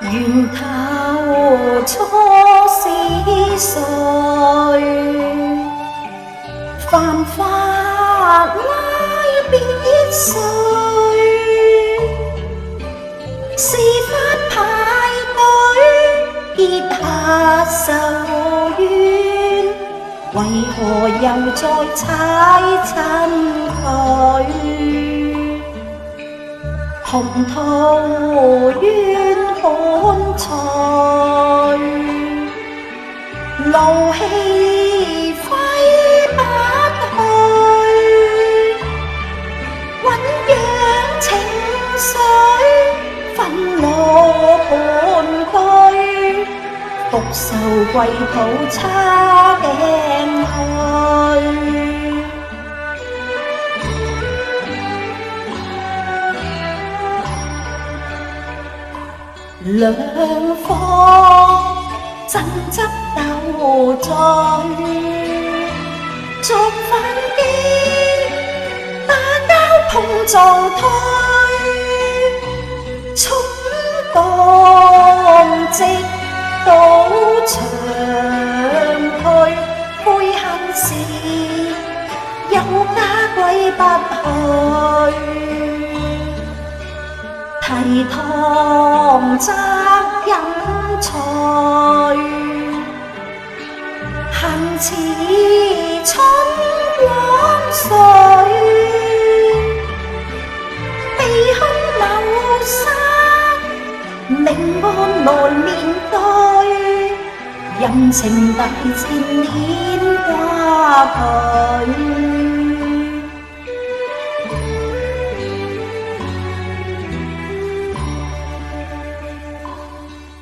源頭初是誰？繁華拉別誰？是法排隊結下仇怨，為何又再踩親佢？鴻圖怨看隨，怒氣揮不去，醞釀情緒，憤怒半句，復仇歸途叉頸去。兩方爭執鬥嘴，作反擊，打交碰撞推，衝動直到長退，悔恨時又家歸不去。提堂責任除，恨似春光水，避空流沙，明暗來面對，人情大戰牽掛佢。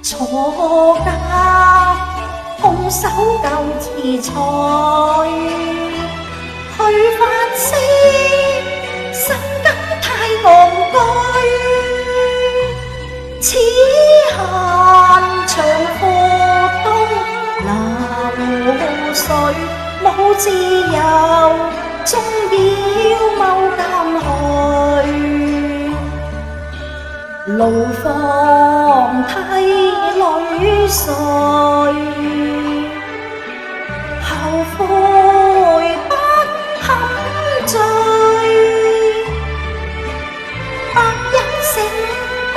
錯家空手救自在，去發聲心感太戇居，此恨長河東流水，冇自由終要踎監去，牢房梯淚垂，後悔不堪醉，百人承擔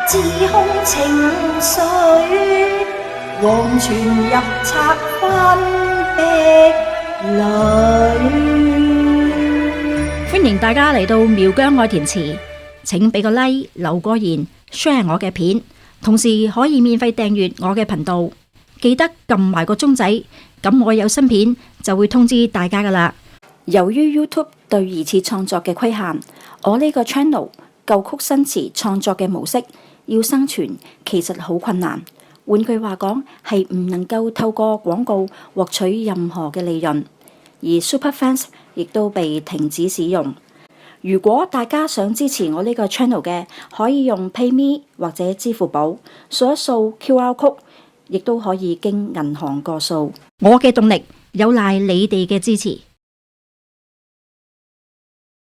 自控情緒，黃泉入拆分壁裏。歡迎大家嚟到苗疆愛填詞，請俾個 like 留個言 share 我嘅片，同時可以免費訂閱我嘅頻道，記得撳埋個鐘仔，咁我有新片就會通知大家噶啦。由於 YouTube 對二次創作嘅規限，我呢個 channel 舊曲新詞創作嘅模式要生存其實好困難，換句話講係唔能夠透過廣告獲取任何嘅利潤，而 Superfans 亦都被停止使用。如果大家想支持我呢個 channel 嘅，可以用 PayMe 或者支付寶掃一掃 QR code， 亦都可以經銀行過數。我嘅動力有賴你哋嘅支持。